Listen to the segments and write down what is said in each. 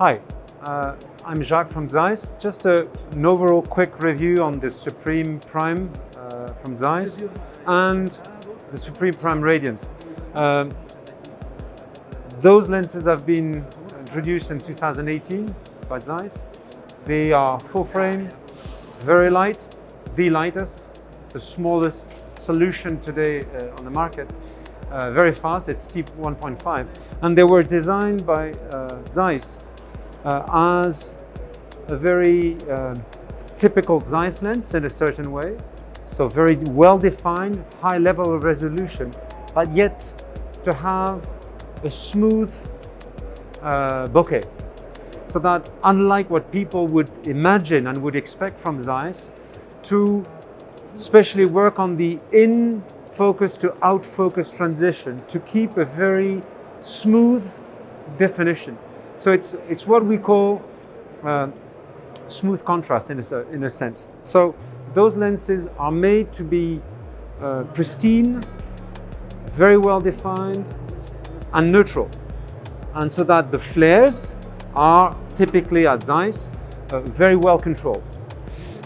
Hi, I'm Jacques from ZEISS. Just an overall quick review on the Supreme Prime from ZEISS and the Supreme Prime Radiance. Those lenses have been introduced in 2018 by ZEISS. They are full frame, very light, the lightest, the smallest solution today on the market. Very fast, it's TEEP 1.5, and they were designed by ZEISS as a very typical ZEISS lens in a certain way. So very well-defined, high level of resolution, but yet to have a smooth bokeh. So that unlike what people would imagine and would expect from ZEISS, to especially work on the in-focus to out-focus transition to keep a very smooth definition. So it's what we call smooth contrast in a sense. So those lenses are made to be pristine, very well defined, and neutral. And so that the flares are typically at ZEISS very well controlled.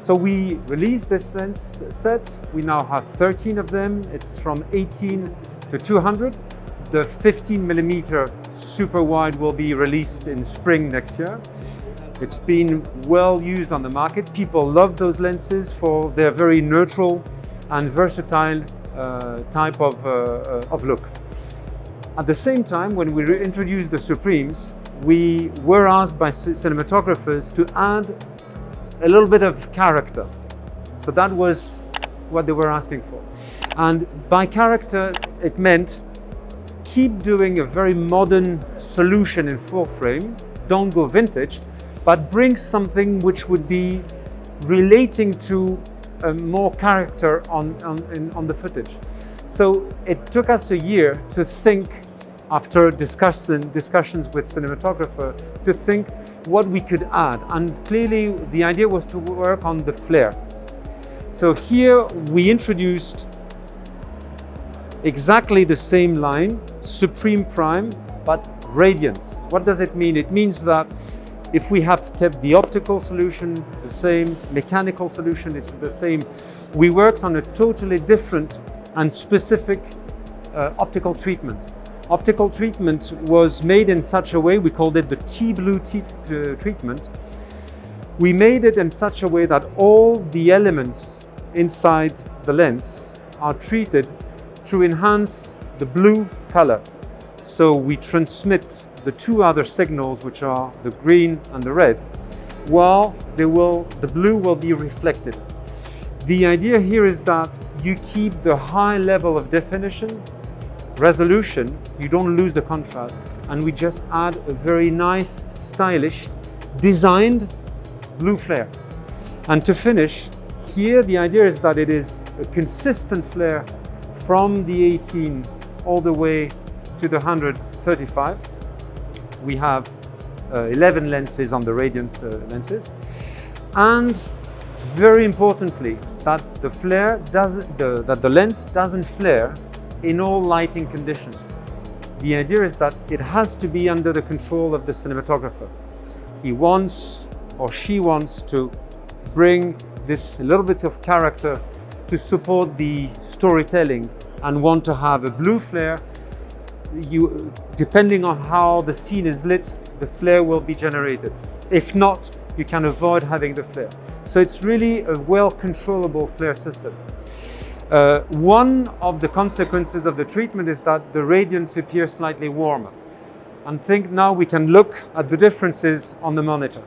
So we released this lens set. We now have 13 of them. It's from 18 to 200. The 15mm super wide will be released in spring next year. It's been well used on the market. People love those lenses for their very neutral and versatile type of look. At the same time, when we introduced the Supremes, we were asked by cinematographers to add a little bit of character. So that was what they were asking for. And by character, it meant keep doing a very modern solution in full frame, don't go vintage, but bring something which would be relating to more character on the footage. So it took us a year to think, after discussions with cinematographer, to think what we could add. And clearly the idea was to work on the flare. So here we introduced exactly the same line, Supreme Prime, but Radiance. What does it mean? It means that if we have kept the optical solution the same, mechanical solution it's the same, we worked on a totally different and specific optical treatment. Optical treatment was made in such a way, we called it the T-blue treatment. We made it in such a way that all the elements inside the lens are treated to enhance the blue color. So we transmit the two other signals, which are the green and the red, while the blue will be reflected. The idea here is that you keep the high level of definition, resolution, you don't lose the contrast, and we just add a very nice, stylish, designed blue flare. And to finish, here the idea is that it is a consistent flare from the 18 all the way to the 135. We have 11 lenses on the Radiance lenses, and very importantly, that the lens doesn't flare in all lighting conditions. The idea is that it has to be under the control of the cinematographer. He wants or she wants to bring this little bit of character to support the storytelling and want to have a blue flare. Depending on how the scene is lit, the flare will be generated. If not, you can avoid having the flare. So it's really a well-controllable flare system. One of the consequences of the treatment is that the Radiance appears slightly warmer. And think now we can look at the differences on the monitor.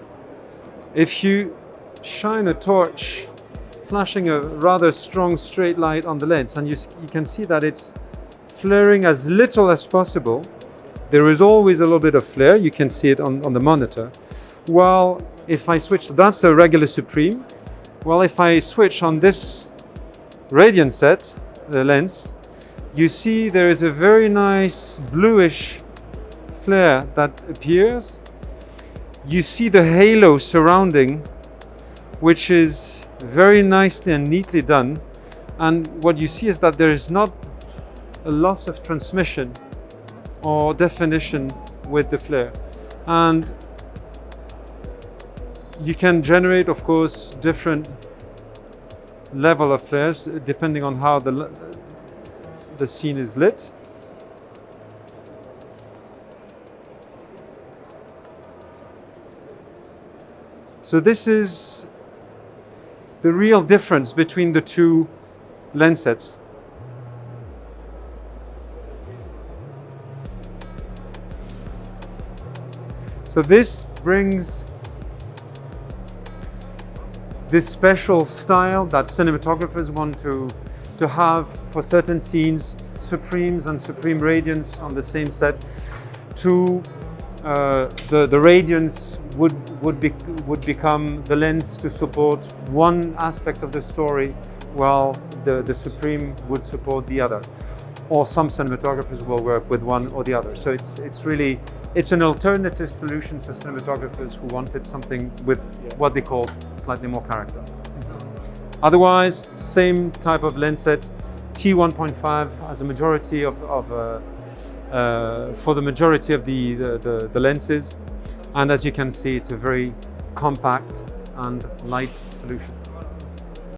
If you shine a torch, flashing a rather strong straight light on the lens, and you can see that it's flaring as little as possible. There is always a little bit of flare, you can see it on the monitor. While if I switch, that's a regular Supreme. Well, if I switch on this Radiance set, the lens, you see there is a very nice bluish flare that appears. You see the halo surrounding, which is very nicely and neatly done. And what you see is that there is not a loss of transmission or definition with the flare. And You can generate, of course, different level of flares depending on how the scene is lit. So this is the real difference between the two lens sets. So this brings this special style that cinematographers want to have for certain scenes, Supremes and Supreme Radiance on the same set. The Radiance would become the lens to support one aspect of the story, while the Supreme would support the other. Or some cinematographers will work with one or the other. So it's an alternative solution to cinematographers who wanted something with what they called slightly more character. Otherwise, same type of lens set, T1.5 as a majority for the majority of the lenses. And as you can see, it's a very compact and light solution.